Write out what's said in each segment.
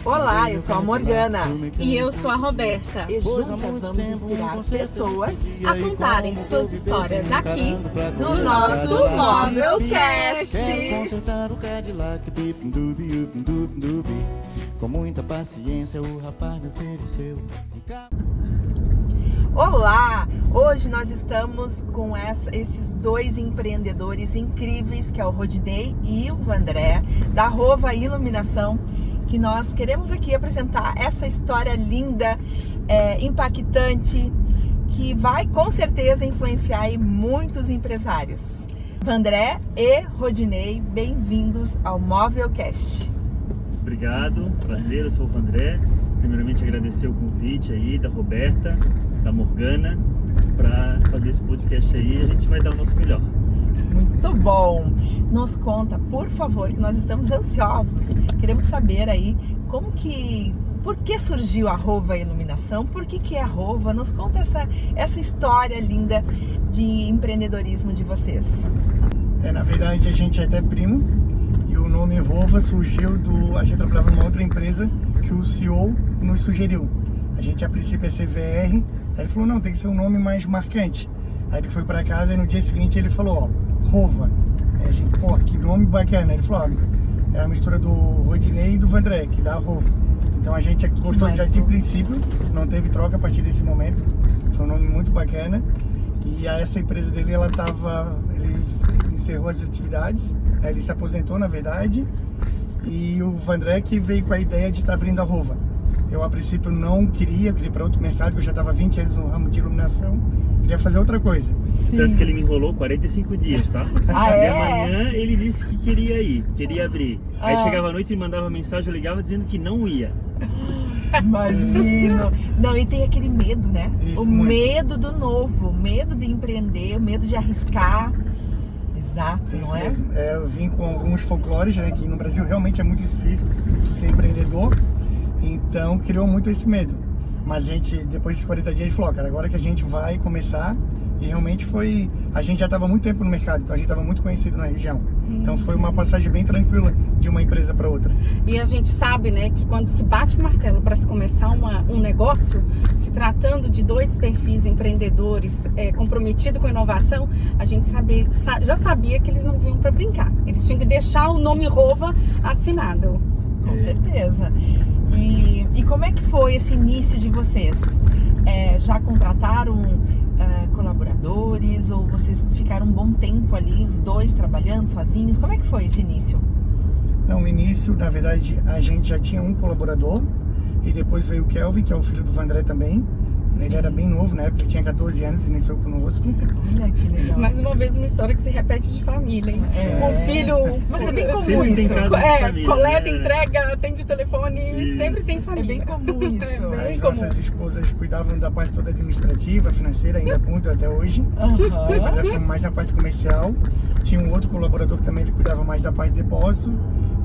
Olá, eu sou a Morgana. E eu sou a Roberta. E juntas vamos inspirar pessoas a contarem suas histórias aqui no nosso Movelcast. Consertar o Cadillac, com muita paciência o rapaz me ofereceu um carro. Olá! Hoje nós estamos com esses dois empreendedores incríveis, que é o Rodinei e o Vandré, da Rova Iluminação, que nós queremos aqui apresentar essa história linda, impactante, que vai com certeza influenciar aí muitos empresários. Vandré e Rodinei, bem-vindos ao Movelcast. Obrigado, prazer, eu sou o Vandré. Primeiramente agradecer o convite aí da Roberta, da Morgana, para fazer esse podcast aí. A gente vai dar o nosso melhor. Muito bom! Nos conta, por favor, que nós estamos ansiosos. Queremos saber aí por que surgiu a Rova Iluminação, por que é a Rova? Nos conta essa história linda de empreendedorismo de vocês. Na verdade, a gente é até primo e o nome Rova surgiu a gente trabalhava numa outra empresa que o CEO nos sugeriu. A gente a princípio é CVR, aí ele falou, não, tem que ser um nome mais marcante. Aí ele foi para casa e no dia seguinte ele falou, Rova. Aí a gente, que nome bacana. Ele falou, é a mistura do Rodinei e do Vandré, que dá a Rova. Então a gente gostou já de princípio, não teve troca a partir desse momento. Foi um nome muito bacana. E essa empresa dele, ele encerrou as atividades, ele se aposentou na verdade. E o Vandré que veio com a ideia de estar abrindo a Rova. Eu a princípio não queria ir para outro mercado, que eu já estava 20 anos no ramo de iluminação. Queria fazer outra coisa. Sim. Tanto que ele me enrolou 45 dias, tá? É? E amanhã ele disse que queria ir, queria abrir. Aí chegava à noite e mandava mensagem, eu ligava dizendo que não ia. Imagino. Não, e tem aquele medo, né? Isso, o muito. Medo do novo, o medo de empreender, o medo de arriscar. Exato, Isso não é? mesmo. Eu vim com alguns folclores, né, que no Brasil realmente é muito difícil tu ser empreendedor. Então criou muito esse medo. Mas a gente, depois desses 40 dias, falou, cara, agora que a gente vai começar. E realmente a gente já estava muito tempo no mercado, então a gente estava muito conhecido na região. Então foi uma passagem bem tranquila de uma empresa para outra. E a gente sabe, né, que quando se bate o martelo para se começar um negócio, se tratando de dois perfis empreendedores comprometidos com a inovação, a gente já sabia que eles não vinham para brincar. Eles tinham que deixar o nome Rova assinado. Com certeza. E como é que foi esse início de vocês? Já contrataram colaboradores ou vocês ficaram um bom tempo ali, os dois trabalhando sozinhos? Como é que foi esse início? Não, no início, na verdade, a gente já tinha um colaborador e depois veio o Kelvin, que é o filho do Vandré também. Ele era bem novo, na época ele tinha 14 anos e iniciou conosco. Olha que legal. Mais uma vez uma história que se repete de família, hein? O filho... Mas é bem comum Sempre tem isso. caso de família, coleta, né? entrega, atende o telefone, Isso. sempre tem É família. bem comum isso. É bem As comum. nossas esposas cuidavam da parte toda administrativa, financeira, ainda cuidam até hoje. Aham. Vandré foi mais na parte comercial. Tinha um outro colaborador também que cuidava mais da parte de depósito.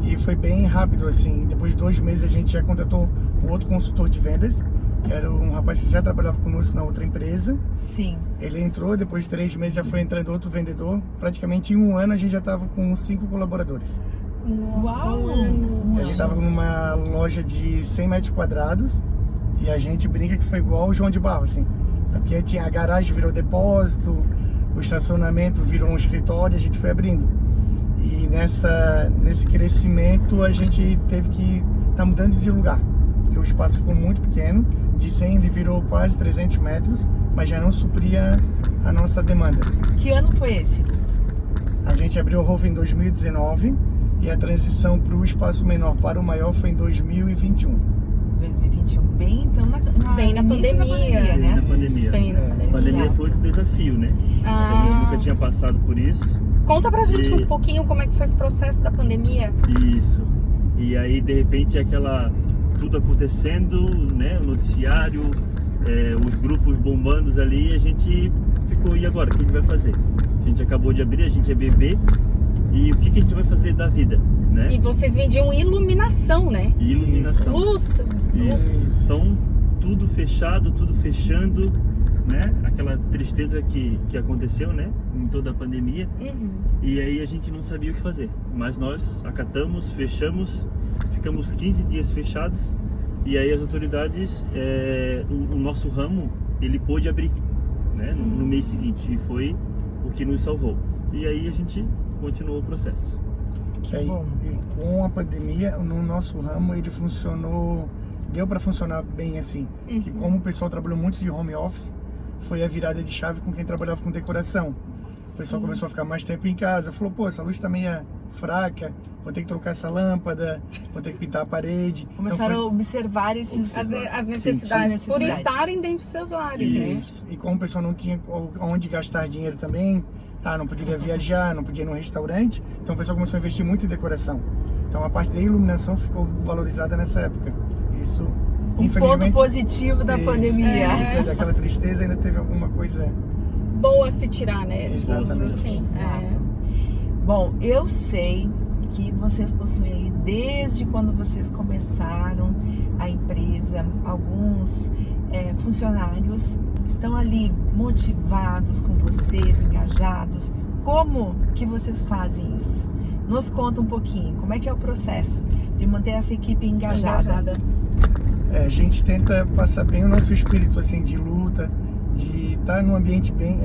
E foi bem rápido, assim. Depois de 2 meses a gente já contratou um outro consultor de vendas, que era um rapaz que já trabalhava conosco na outra empresa. Sim. Ele entrou, depois de 3 meses já foi entrando outro vendedor. Praticamente em 1 ano a gente já estava com 5 colaboradores. Nossa, Uau! A gente estava numa loja de 100 metros quadrados e a gente brinca que foi igual o João de Barro, assim. Porque tinha a garagem virou depósito, o estacionamento virou um escritório e a gente foi abrindo. E nesse crescimento a gente teve que estar mudando de lugar, porque o espaço ficou muito pequeno. De 100 ele virou quase 300 metros, mas já não supria a nossa demanda. Que ano foi esse? A gente abriu o Rova em 2019 e a transição para o espaço menor para o maior foi em 2021. 2021, bem então Bem na início da pandemia, pandemia, né? Na pandemia. Bem na A pandemia. pandemia foi outro desafio, né? A gente nunca tinha passado por isso. Conta pra gente E- um pouquinho como é que foi esse processo da pandemia. Isso. E aí, de repente, tudo acontecendo, né? O noticiário, os grupos bombando ali, a gente ficou, e agora? O que a gente vai fazer? A gente acabou de abrir, a gente é bebê, e o que a gente vai fazer da vida, né? E vocês vendiam iluminação, né? E iluminação. Luz. Isso. Então, tudo fechado, tudo fechando, né? Aquela tristeza que aconteceu, né? Em toda a pandemia. Uhum. E aí a gente não sabia o que fazer. Mas nós acatamos, fechamos ficamos 15 dias fechados e aí as autoridades, o nosso ramo, ele pôde abrir, né, no mês seguinte, e foi o que nos salvou. E aí a gente continuou o processo. Que aí, com a pandemia, no nosso ramo, ele funcionou, deu para funcionar bem assim. Que como o pessoal trabalhou muito de home office, foi a virada de chave com quem trabalhava com decoração. O pessoal começou a ficar mais tempo em casa, falou, pô, essa luz tá meio fraca, vou ter que trocar essa lâmpada, vou ter que pintar a parede. Começaram então a observar as necessidades, por estarem dentro de seus lares, Isso. né? E como o pessoal não tinha onde gastar dinheiro também, não poderia viajar, não podia ir num restaurante, então o pessoal começou a investir muito em decoração. Então a parte da iluminação ficou valorizada nessa época. Isso, um ponto positivo da pandemia. Daquela tristeza ainda teve alguma coisa boa a se tirar, né? Exatamente. Assim. Bom, eu sei que vocês possuem aí, desde quando vocês começaram a empresa, alguns funcionários estão ali motivados com vocês, engajados. Como que vocês fazem isso? Nos conta um pouquinho, como é que é o processo de manter essa equipe engajada? A gente tenta passar bem o nosso espírito assim, de luta, de estar num ambiente bem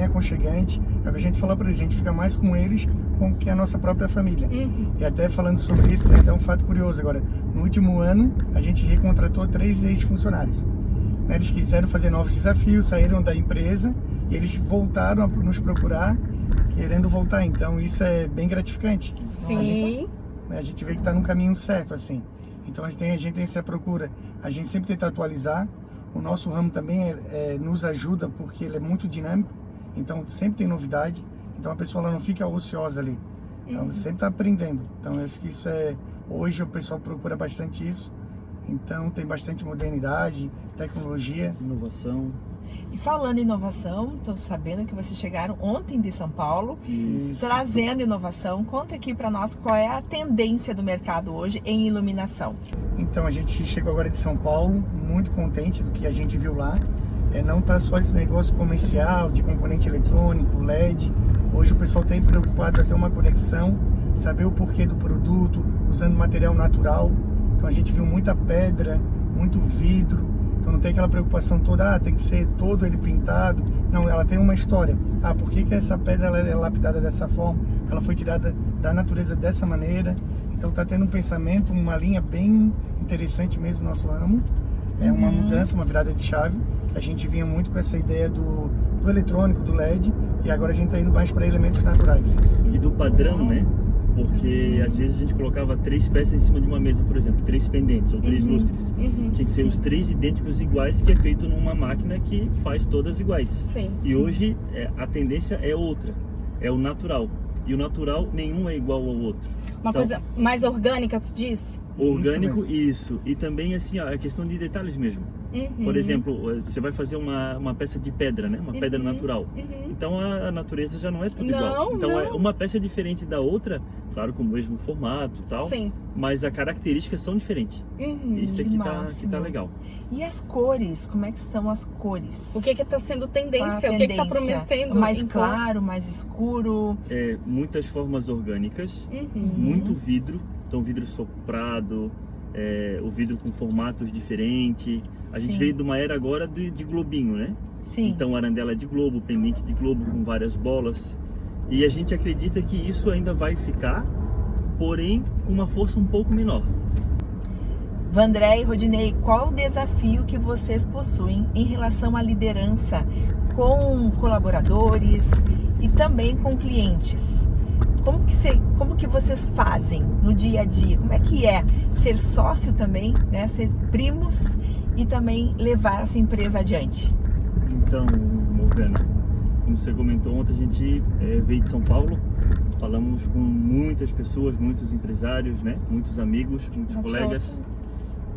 aconchegante. É o que a gente fala para eles, a gente fica mais com eles com que a nossa própria família. E até falando sobre isso, tem um fato curioso agora. No último ano, a gente recontratou 3 ex-funcionários. Eles quiseram fazer novos desafios, saíram da empresa e eles voltaram a nos procurar, querendo voltar. Então isso é bem gratificante. Sim. A gente vê que está no caminho certo, assim. Então a gente tem essa procura. A gente sempre tenta atualizar. O nosso ramo também nos ajuda porque ele é muito dinâmico. Então sempre tem novidade. Então a pessoa ela não fica ociosa ali. Então sempre está aprendendo. Então acho que isso hoje o pessoal procura bastante isso. Então tem bastante modernidade, tecnologia, inovação. E falando em inovação, estou sabendo que vocês chegaram ontem de São Paulo, trazendo inovação. Conta aqui para nós qual é a tendência do mercado hoje em iluminação. Então a gente chegou agora de São Paulo, muito contente do que a gente viu lá. Não está só esse negócio comercial, de componente eletrônico, LED. Hoje o pessoal tem preocupado a ter uma conexão, saber o porquê do produto, usando material natural. Então a gente viu muita pedra, muito vidro, então não tem aquela preocupação toda, tem que ser todo ele pintado. Não, ela tem uma história. Por que essa pedra ela é lapidada dessa forma? Ela foi tirada da natureza dessa maneira. Então está tendo um pensamento, uma linha bem interessante mesmo no nosso ramo. É uma mudança, uma virada de chave. A gente vinha muito com essa ideia do eletrônico, do LED, e agora a gente está indo mais para elementos naturais. E do padrão, né? Porque às vezes a gente colocava 3 peças em cima de uma mesa, por exemplo, 3 pendentes ou 3 lustres. Tinha que ser os 3 idênticos iguais, que é feito numa máquina que faz todas iguais. E hoje a tendência é outra, é o natural. E o natural, nenhum é igual ao outro. Uma coisa mais orgânica, tu disse? Orgânico, isso. E também assim, a questão de detalhes mesmo. Por exemplo, você vai fazer uma peça de pedra, né? Uma pedra natural. Então a natureza já não é tudo igual. Então uma peça diferente da outra, claro, com o mesmo formato e tal. Mas as características são diferentes. Isso aqui que tá legal. E as cores? Como é que estão as cores? O que está sendo tendência? O que está prometendo? Mais claro, mais escuro? Muitas formas orgânicas, muito vidro. Então vidro soprado, o vidro com formatos diferentes. A gente veio de uma era agora de globinho, né? Então arandela de globo, pendente de globo com várias bolas. E a gente acredita que isso ainda vai ficar, porém com uma força um pouco menor. Vandré e Rodinei, qual o desafio que vocês possuem em relação à liderança com colaboradores e também com clientes? Como que vocês fazem no dia a dia? Como é que é ser sócio também, né? Ser primos e também levar essa empresa adiante? Então, Morgana, como você comentou ontem, a gente veio de São Paulo, falamos com muitas pessoas, muitos empresários, né? Muitos amigos, muitos colegas.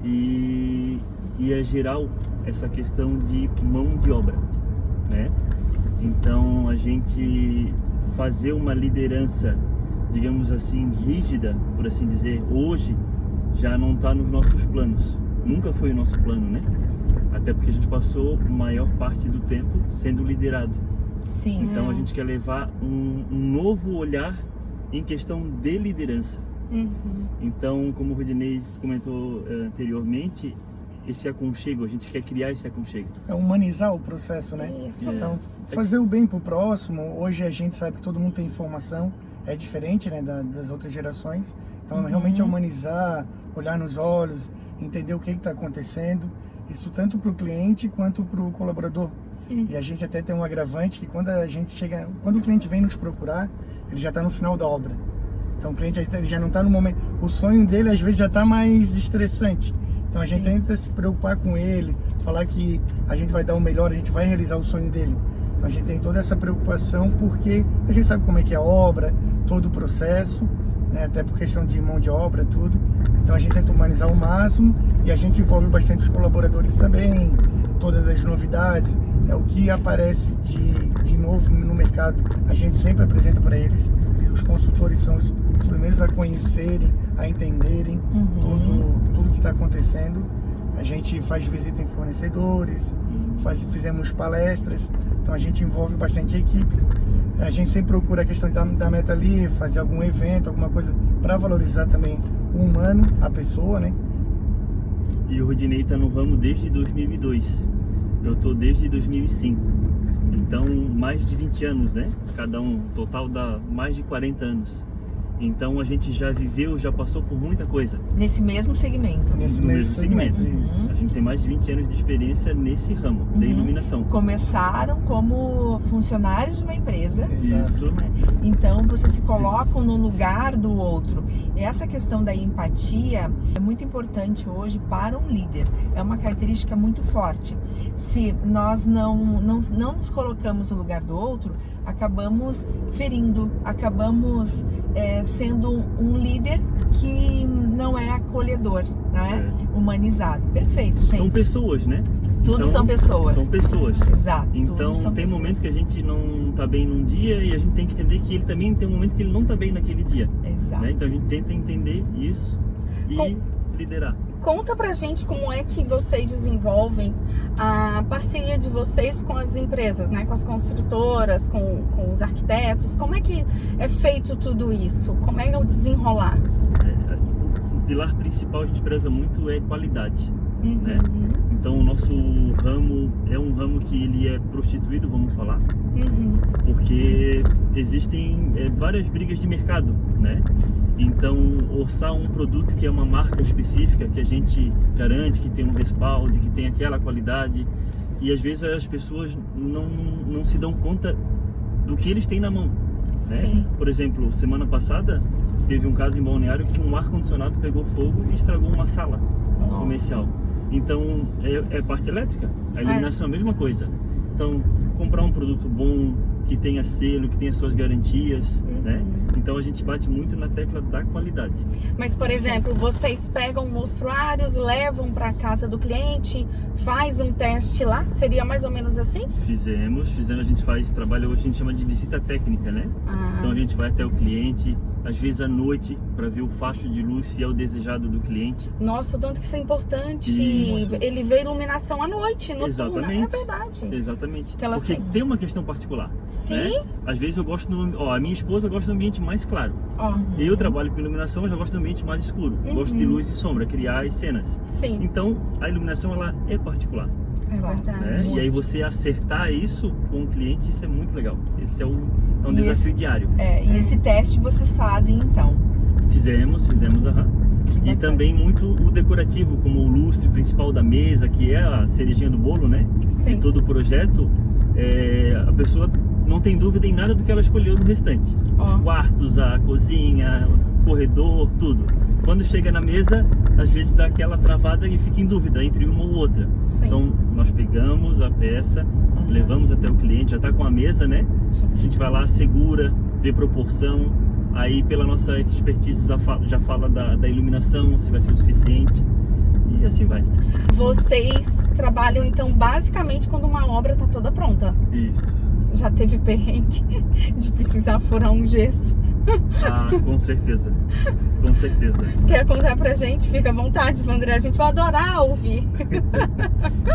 E é geral essa questão de mão de obra, né? Então a gente fazer uma liderança, digamos assim, rígida, por assim dizer, hoje já não está nos nossos planos. Nunca foi o nosso plano, né? Até porque a gente passou a maior parte do tempo sendo liderado. Então a gente quer levar um novo olhar em questão de liderança. Então, como o Rodinei comentou anteriormente, esse aconchego, a gente quer criar esse aconchego. É humanizar o processo, né? Isso. Então, fazer o bem pro próximo. Hoje a gente sabe que todo mundo tem informação, é diferente, né, das outras gerações. Então, realmente é humanizar, olhar nos olhos, entender o que está acontecendo. Isso tanto para o cliente quanto para o colaborador. E a gente até tem um agravante que quando o cliente vem nos procurar, ele já está no final da obra. Então o cliente ele já não está no momento. O sonho dele às vezes já está mais estressante. Então a gente tenta se preocupar com ele, falar que a gente vai dar o melhor, a gente vai realizar o sonho dele. Então a gente tem toda essa preocupação porque a gente sabe como é que é a obra, todo o processo, né? Até por questão de mão de obra, tudo. Então a gente tenta humanizar ao máximo e a gente envolve bastante os colaboradores também, todas as novidades, o que aparece de novo no mercado, a gente sempre apresenta para eles. Os consultores são os primeiros a conhecerem, a entenderem tudo que está acontecendo. A gente faz visita em fornecedores, fizemos palestras, então a gente envolve bastante a equipe. A gente sempre procura a questão da meta ali, fazer algum evento, alguma coisa para valorizar também o humano, a pessoa, né? E o Rodinei está no ramo desde 2002. Eu estou desde 2005. Então, mais de 20 anos, né? Cada um, total dá mais de 40 anos. Então, a gente já viveu, já passou por muita coisa. Nesse mesmo segmento. Nesse No mesmo segmento. Isso. A gente tem mais de 20 anos de experiência nesse ramo, da iluminação. Começaram como funcionários de uma empresa. Isso. Então, vocês se colocam no lugar do outro. Essa questão da empatia é muito importante hoje para um líder. É uma característica muito forte. Se nós não nos colocamos no lugar do outro, acabamos ferindo, acabamos sendo um líder que não é acolhedor, né? Humanizado. Perfeito, gente. São pessoas, né? Tudo então, são pessoas. São pessoas. Exato. Então tem momentos que a gente não tá bem num dia e a gente tem que entender que ele também tem um momento que ele não tá bem naquele dia. Exato. Né? Então a gente tenta entender isso e liderar. Conta pra gente como é que vocês desenvolvem a parceria de vocês com as empresas, né? Com as construtoras, com os arquitetos. Como é que é feito tudo isso? Como é o desenrolar? O pilar principal a gente preza muito é qualidade. Né? Então o nosso ramo é um ramo que ele é prostituído, vamos falar, porque existem várias brigas de mercado, né? Então orçar um produto que é uma marca específica, que a gente garante que tem um respaldo, que tem aquela qualidade, e às vezes as pessoas não se dão conta do que eles têm na mão, né? Sim. Por exemplo, semana passada teve um caso em Balneário que um ar-condicionado pegou fogo e estragou uma sala comercial. Então, é parte elétrica. A iluminação é a mesma coisa. Então, comprar um produto bom, que tenha selo, que tenha suas garantias, né? Então, a gente bate muito na tecla da qualidade. Mas, por exemplo, vocês pegam mostruários, levam para casa do cliente, faz um teste lá? Seria mais ou menos assim? Fizemos. A gente faz trabalho, hoje a gente chama de visita técnica, né? Então, a gente vai até o cliente, às vezes à noite, para ver o facho de luz, se é o desejado do cliente. Nossa, o tanto que isso é importante. Isso. Ele vê iluminação à noite, noturna. Exatamente. É verdade. Exatamente. Que ela Porque sempre... tem uma questão particular. Sim. Né? Às vezes eu gosto a minha esposa gosta do ambiente mais claro. Eu trabalho com iluminação, eu já gosto do ambiente mais escuro. Gosto de luz e sombra, criar as cenas. Sim. Então, a iluminação ela é particular. É verdade. Né? E aí você acertar isso com o cliente, isso é muito legal. Esse é um desafio diário. E esse teste vocês fazem então? Fizemos, E também muito o decorativo, como o lustre principal da mesa, que é a cerejinha do bolo, né? Sim. De todo o projeto. A pessoa não tem dúvida em nada do que ela escolheu no restante. Os quartos, a cozinha, o corredor, tudo. Quando chega na mesa, às vezes dá aquela travada e fica em dúvida entre uma ou outra. Sim. Então, nós pegamos a peça, levamos até o cliente, já está com a mesa, né? A gente vai lá, segura, vê proporção. Aí, pela nossa expertise, já fala da iluminação, se vai ser o suficiente. E assim vai. Vocês trabalham, então, basicamente quando uma obra está toda pronta. Isso. Já teve perrengue de precisar furar um gesso? Ah, com certeza. Com certeza. Quer contar pra gente? Fica à vontade, Vandré. A gente vai adorar ouvir.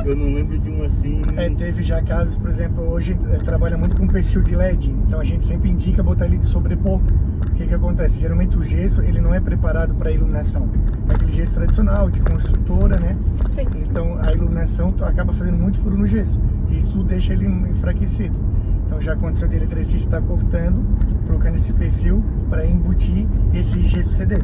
Eu não lembro de um assim... Teve já casos, por exemplo, hoje trabalha muito com perfil de LED. Então a gente sempre indica botar ele de sobrepor. Porque que acontece? Geralmente o gesso, ele não é preparado para iluminação. É aquele gesso tradicional, de construtora, né? Sim. Então a iluminação acaba fazendo muito furo no gesso. E isso deixa ele enfraquecido. Então já aconteceu de eletricista estar cortando, colocando esse perfil para embutir esse gesso CD.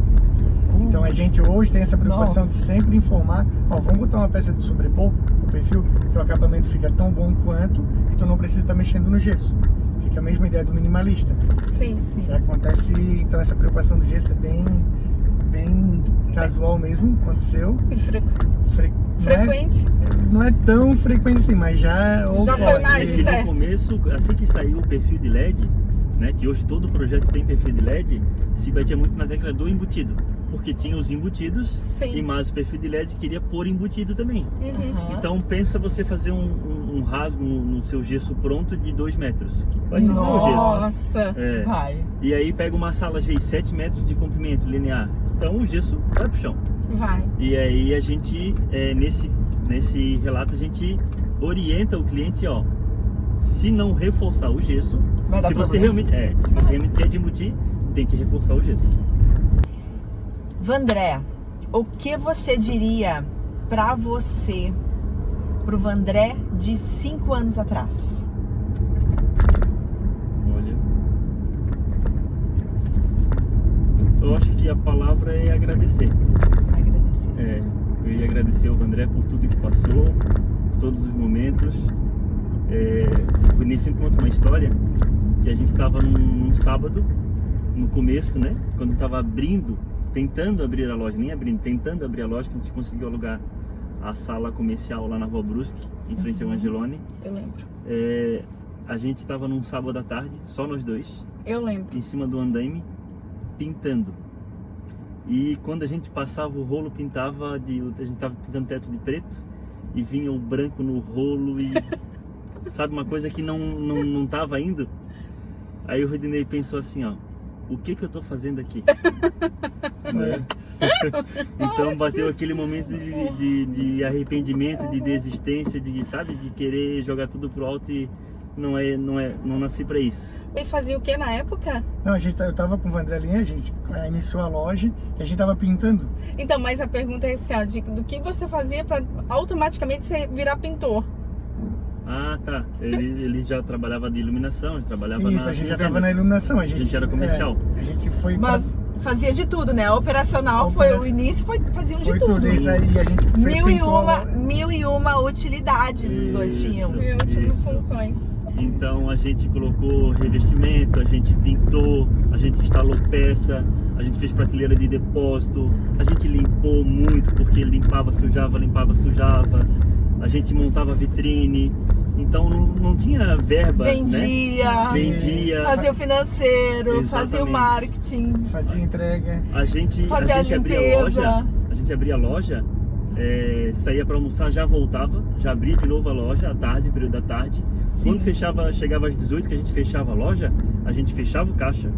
Então a gente hoje tem essa preocupação de sempre informar, ó, vamos botar uma peça de sobrepor o perfil, que o acabamento fica tão bom quanto e tu não precisa estar mexendo no gesso. Fica a mesma ideia do minimalista. Sim. Que acontece, então essa preocupação do gesso é bem casual mesmo, aconteceu. E frequente? Não é tão frequente assim, mas já foi mais, E certo. no começo, assim que saiu o perfil de LED, né, que hoje todo projeto tem perfil de LED, se batia muito na tecla do embutido. Porque tinha os embutidos, Sim. e mais o perfil de LED queria pôr embutido também. Uhum. Então pensa você fazer um rasgo no seu gesso pronto de 2 metros. Vai ser o gesso. Nossa. É. Vai. E aí pega uma sala, às vezes 7 metros de comprimento linear. Então o gesso vai pro chão. Vai. E aí a gente, nesse relato, a gente orienta o cliente, ó. Se não reforçar o gesso, Vai dar se você problema. realmente quer de embutir, tem que reforçar o gesso. Vandré, o que você diria pra você, pro Vandré de 5 anos atrás? Olha, eu acho que a palavra é agradecer. Agradecer. Eu ia agradecer ao Vandré por tudo que passou, por todos os momentos. O Inês sempre conta uma história que a gente estava num sábado, no começo, né? Quando estava tentando abrir a loja, tentando abrir a loja, que a gente conseguiu alugar a sala comercial lá na Rua Brusque, em frente ao Angelone. Eu lembro. A gente estava num sábado à tarde, só nós dois, Eu lembro. em cima do andaime, pintando. E quando a gente passava o rolo, a gente estava pintando teto de preto e vinha o branco no rolo e sabe, uma coisa que não tava indo. Aí o Rodinei pensou assim, ó, o que eu tô fazendo aqui? Né? Então bateu aquele momento de arrependimento, de desistência, de querer jogar tudo pro alto e não nasci pra isso. E fazia o que na época? Não, eu tava com o Vandré ali, a gente iniciou a loja e a gente tava pintando. Então, mas a pergunta é assim, ó, do que você fazia pra automaticamente você virar pintor? Ah, tá. Ele já trabalhava de iluminação, ele trabalhava Isso, a gente já tava na iluminação. A gente era comercial. A gente foi Mas fazia de tudo, né? Operacional foi o início, faziam de foi tudo. tudo isso aí, a gente Mil e uma utilidades os dois tinham. Meu, tipo, Isso. funções. Então a gente colocou revestimento, a gente pintou, a gente instalou peça, a gente fez prateleira de depósito, a gente limpou muito, porque limpava, sujava, a gente montava vitrine, então não tinha verba, Vendia, né? Vendia, fazia o financeiro, Exatamente. fazia o marketing, fazia entrega. a gente fazia a limpeza. abria a loja, saía para almoçar, já voltava, já abria de novo a loja à tarde, período da tarde. Sim. Quando chegava às 18, que a gente fechava a loja, a gente fechava o caixa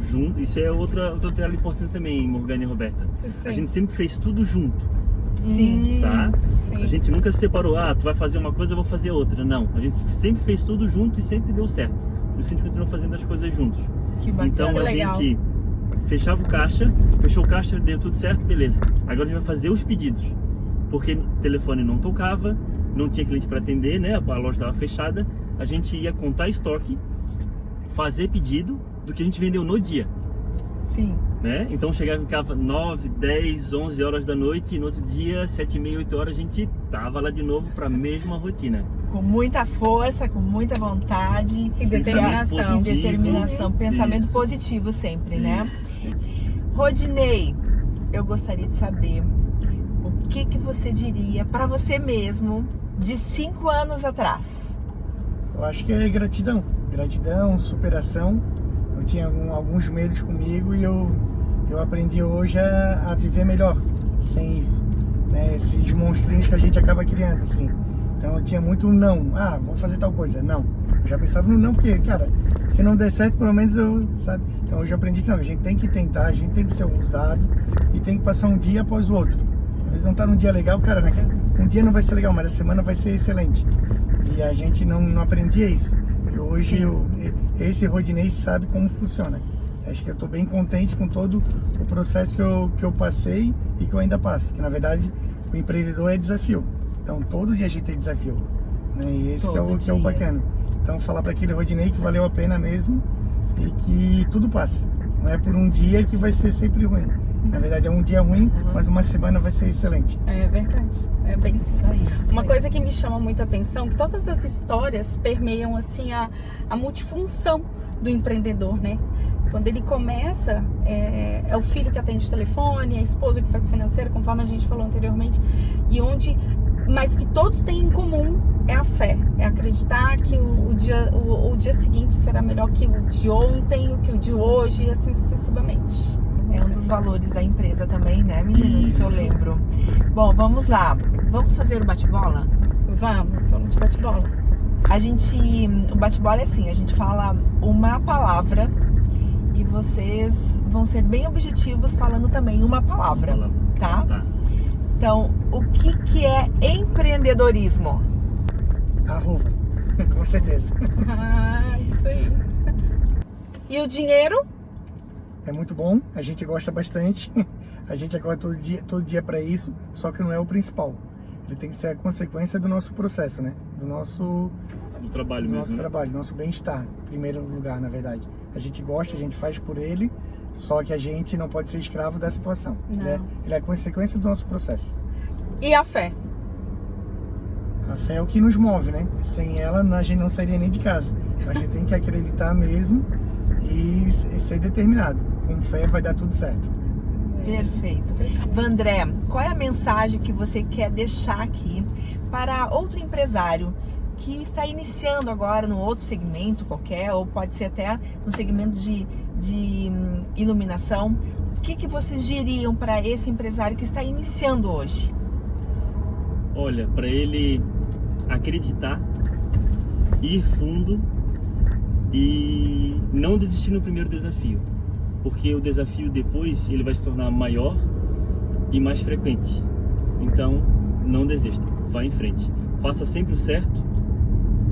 junto. Isso é outro detalhe importante também, Morgana e Roberta. Sim. A gente sempre fez tudo junto, Sim. tá? Sim. A gente nunca se separou, tu vai fazer uma coisa, eu vou fazer outra. Não, a gente sempre fez tudo junto e sempre deu certo. Por isso que a gente continua fazendo as coisas juntos. Que bacana. Então a legal. gente fechava o caixa, fechou o caixa, deu tudo certo, beleza. Agora a gente vai fazer os pedidos, porque o telefone não tocava, não tinha cliente para atender, né? A loja estava fechada. A gente ia contar estoque, fazer pedido do que a gente vendeu no dia, Sim. né? Então ficava 9, 10, 11 horas da noite e no outro dia, 7h30, 8 horas, a gente tava lá de novo para a mesma rotina. Com muita força, com muita vontade E determinação. e determinação, pensamento Isso. positivo sempre, né? Isso. Rodinei, eu gostaria de saber o que você diria para você mesmo de 5 anos atrás. Eu acho que é gratidão, superação. Eu tinha alguns medos comigo e eu aprendi hoje a viver melhor sem isso, né? Esses monstrinhos que a gente acaba criando, assim. Então eu tinha muito não, vou fazer tal coisa, não. Eu já pensava no não, porque, cara, se não der certo, pelo menos sabe? Então hoje eu aprendi que não, a gente tem que tentar, a gente tem que ser ousado e tem que passar um dia após o outro. Às vezes não tá num dia legal, cara, um dia não vai ser legal, mas a semana vai ser excelente. E a gente não aprendia isso. E hoje esse Rodinei sabe como funciona. Acho que eu estou bem contente com todo o processo que eu passei e que eu ainda passo. Que na verdade o empreendedor é desafio. Então todo dia a gente tem desafio, né? E esse que é o bacana. Então falar para aquele Rodinei que valeu a pena mesmo e que tudo passa. Não é por um dia que vai ser sempre ruim. Na verdade é um dia ruim, mas uma semana vai ser excelente. É verdade, é bem isso aí. Uma aí. coisa que me chama muita atenção, que todas as histórias permeiam assim a multifunção do empreendedor, né? Quando ele começa, é o filho que atende o telefone, a esposa que faz financeira, conforme a gente falou anteriormente, mas o que todos têm em comum é a fé, é acreditar que o dia seguinte será melhor que o de ontem, que o de hoje e assim sucessivamente. É um dos valores da empresa também, né, meninas, que eu lembro. Bom, vamos lá. Vamos fazer o bate-bola? Vamos de bate-bola. O bate-bola é assim, a gente fala uma palavra e vocês vão ser bem objetivos falando também uma palavra, tá? Então, o que é empreendedorismo? Arroba, com certeza. Isso aí. E o dinheiro? É muito bom, a gente gosta bastante, a gente acorda todo dia para isso, só que não é o principal. Ele tem que ser a consequência do nosso processo, né? Do trabalho mesmo, nosso trabalho, do nosso bem-estar, em primeiro lugar, na verdade. A gente gosta, a gente faz por ele, só que a gente não pode ser escravo da situação. Ele é a consequência do nosso processo. E a fé? A fé é o que nos move, né? Sem ela, a gente não sairia nem de casa. A gente tem que acreditar mesmo e ser determinado. Com fé vai dar tudo certo. Perfeito. Vandré, qual é a mensagem que você quer deixar aqui para outro empresário que está iniciando agora num outro segmento qualquer, ou pode ser até no segmento de iluminação? O que vocês diriam para esse empresário que está iniciando hoje? Olha, para ele acreditar, ir fundo e não desistir no primeiro desafio, porque o desafio depois ele vai se tornar maior e mais frequente. Então não desista, vá em frente, faça sempre o certo,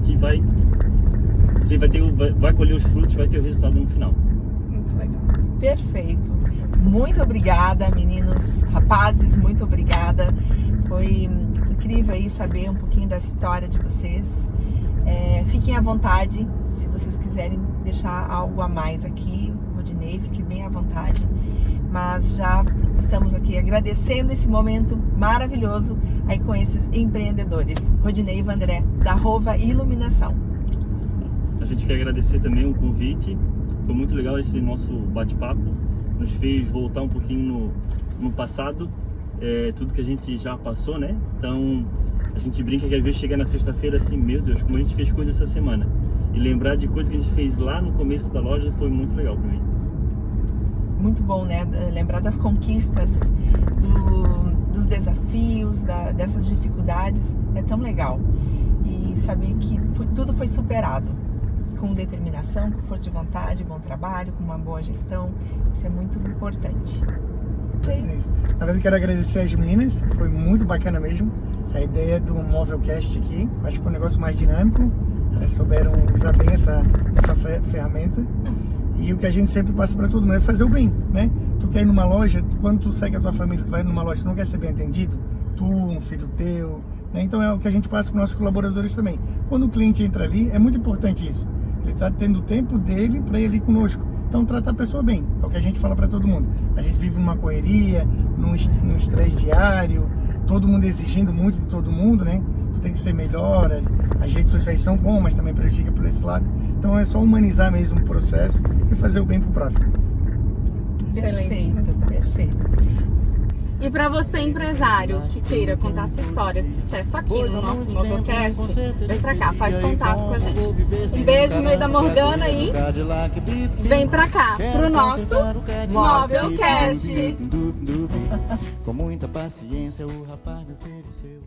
que você vai colher os frutos, vai ter o resultado no final. Muito legal. Perfeito. Muito obrigada, meninos, rapazes, muito obrigada. Foi incrível aí saber um pouquinho da história de vocês. Fiquem à vontade, se vocês quiserem deixar algo a mais aqui, Rodinei, fique bem à vontade. Mas já estamos aqui agradecendo esse momento maravilhoso aí com esses empreendedores. Rodinei e Vandré, da Rova Iluminação. A gente quer agradecer também o convite. Foi muito legal esse nosso bate-papo. Nos fez voltar um pouquinho no passado. Tudo que a gente já passou, né? Então a gente brinca que às vezes chega na sexta-feira assim, meu Deus, como a gente fez coisa essa semana. E lembrar de coisa que a gente fez lá no começo da loja foi muito legal para mim. Muito bom, né? Lembrar das conquistas, dos desafios, dessas dificuldades, é tão legal. E saber que tudo foi superado com determinação, com força de vontade, bom trabalho, com uma boa gestão. Isso é muito importante. Na verdade, quero agradecer às meninas, foi muito bacana mesmo. A ideia do Movelcast aqui, acho que foi um negócio mais dinâmico. Elas souberam usar bem essa ferramenta. E o que a gente sempre passa para todo mundo é fazer o bem, né? Tu quer ir numa loja, quando tu segue a tua família, tu vai numa loja, tu não quer ser bem atendido? Tu, um filho teu, né? Então é o que a gente passa para os nossos colaboradores também. Quando o cliente entra ali, é muito importante isso. Ele está tendo o tempo dele para ir ali conosco. Então tratar a pessoa bem, é o que a gente fala para todo mundo. A gente vive numa correria, num estresse diário, todo mundo exigindo muito de todo mundo, né? Tu tem que ser melhor, as redes sociais são bom, mas também prejudica por esse lado. Então é só humanizar mesmo o processo e fazer o bem pro próximo. Excelente. Perfeito. E para você, empresário, que queira contar essa história de sucesso aqui no nosso Movelcast, vem pra cá, faz contato com a gente. Um beijo no meio da Morgana e vem pra cá, pro nosso Movelcast. Com muita paciência o rapaz me ofereceu.